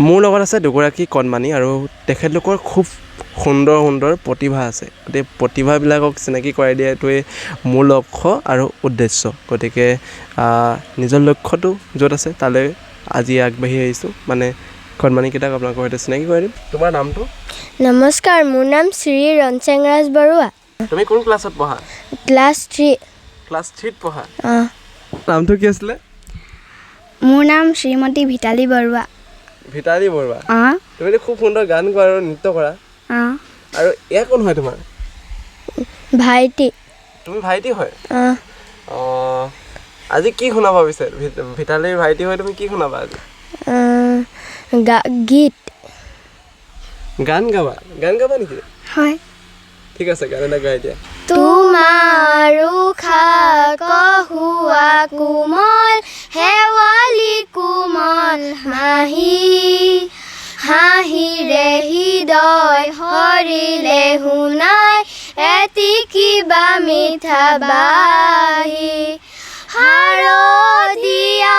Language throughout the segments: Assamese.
মোৰ লগত আছে দুগৰাকী কণমানি আৰু তেখেতলোকৰ খুব সুন্দৰ সুন্দৰ প্ৰতিভা আছে। গতিকে প্ৰতিভাবিলাকক চিনাকি কৰাই দিয়াটোৱে মোৰ লক্ষ্য আৰু উদ্দেশ্য। গতিকে নিজৰ লক্ষ্যটো য'ত আছে তালৈ আজি আগবাঢ়ি আহিছোঁ। মানে কণমানিকেইটাক আপোনালোকৰ সৈতে চিনাকি কৰাই দিম। তোমাৰ নামটো? নমস্কাৰ, মোৰ নাম শ্ৰী ৰণচেং ৰাজ বৰুৱা। তুমি কোন ক্লাছত পঢ়া? ক্লাছ 3। ক্লাছ 3ত পঢ়া? অঁ। নামটো কি আছিলে? মোৰ নাম শ্ৰীমতী ভিতালী বৰুৱা। ভিতালী বৰুৱা? অঁ। তুমিতো খুব সুন্দৰ গান গোৱা আৰু নৃত্য কৰা। অঁ। আৰু এয়া কোন হয় তোমাৰ? ভাইটি। তুমি ভাইটি হয়? অঁ। অঁ। আজি কি শুনাবা পিছে? ভিতালীৰ ভাইটি হয় তুমি কি শুনাবা আজি? গীত। গান গাবা? গান গাবা নেকি? হয়। ঠিক আছে, গান এটা গাই দিয়া। তোমাৰো কহুৱা কোমল শেৱালি কোমল হাঁহি হাঁহিৰে হৃদয় হৰিলে শুনাই এটি কিবা মিঠা বাহি শাৰদীয়া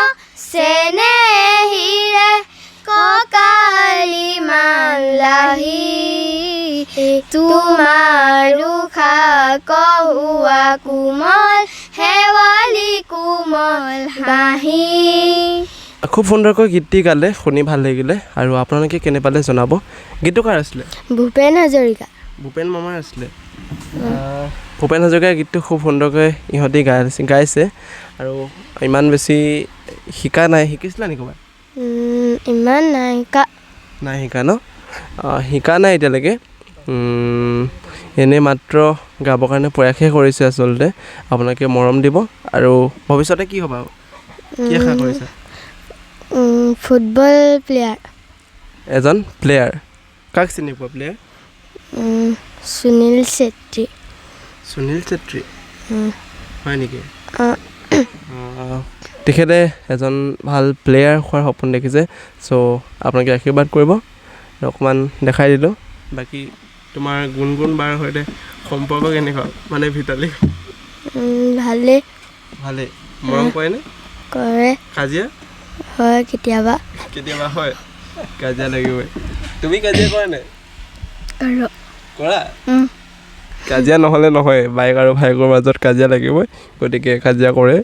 চেনেহিৰে ককালি মান লাহি তোমাৰো কহুৱা কোমল শেৱালি কোমল হাঁহি। খুব সুন্দৰকৈ গীতটি গালে, শুনি ভাল লাগিলে। আৰু আপোনালোকে কেনে পালে জনাব। গীতটো কাৰ আছিলে? ভূপেন হাজৰিকা। ভূপেন মামাৰ আছিলে। ভূপেন হাজৰিকাৰ গীতটো খুব সুন্দৰকৈ ইহঁতি গাইছে আৰু ইমান বেছি শিকা নাই। শিকিছিলা নেকি ক'ৰবাত? ইমান নাই শিকা। নাই শিকা ন? শিকা নাই এতিয়ালৈকে। এনেই মাত্ৰ গাবৰ কাৰণে প্ৰয়াসহে কৰিছে আচলতে। আপোনালোকে মৰম দিব। আৰু ভৱিষ্যতে কি হ'বা? কি আশা কৰিছা? Football player. এজন প্লেয়াৰ? কাক চিনি পোৱা প্লেয়াৰ? সুনীল চেত্ৰী। সুনীল চেত্ৰী? হয় নেকি? তেখেতে এজন ভাল প্লেয়াৰ হোৱাৰ সপোন দেখিছে। চ' আপোনালোকে আশীৰ্বাদ কৰিব। অকণমান দেখাই দিলোঁ। বাকী তোমাৰ গুণগুণ বাৰ সৈতে সম্পৰ্ক কেনেকুৱা? মানে ভিতালী? ভালেই। ভালেই? মৰম কৰেনে? কৰে। কাজিয়া? হয় কেতিয়াবা। কেতিয়াবা হয়? কাজিয়া লাগিবই। তুমি কাজিয়া কৰা নাই? কৰা? কাজিয়া নহ'লে নহয়। বাইক আৰু ভাইকৰ মাজত কাজিয়া লাগিবই। গতিকে কাজিয়া কৰে।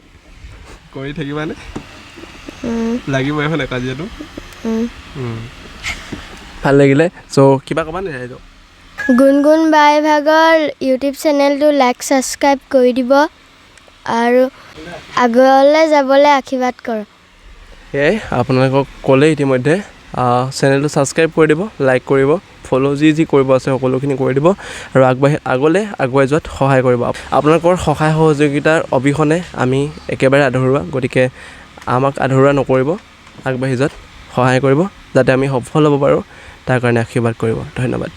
কৰি থাকিবানে? লাগিবই হয়নে কাজিয়াটো? ভাল লাগিলে। চ' কিবা ক'বা নে ৰাইজক? গুণগুণ বাই ভাগৰ ইউটিউব চেনেলটো লাইক ছাবস্ক্ৰাইব কৰি দিব আৰু আগলৈ যাবলৈ আশীৰ্বাদ কৰক। সেয়াই আপোনালোকক ক'লে ইতিমধ্যে চেনেলটো ছাবস্ক্ৰাইব কৰি দিব, লাইক কৰিব, ফ'ল' যি কৰিব আছে সকলোখিনি কৰি দিব আৰু আগলৈ আগুৱাই যোৱাত সহায় কৰিব। আপোনালোকৰ সহায় সহযোগিতাৰ অবিহনে আমি একেবাৰে আধৰুৱা। গতিকে আমাক আধৰুৱা নকৰিব, আগবাঢ়ি যোৱাত সহায় কৰিব যাতে আমি সফল হ'ব পাৰোঁ। তাৰ কাৰণে আশীৰ্বাদ কৰিব। ধন্যবাদ।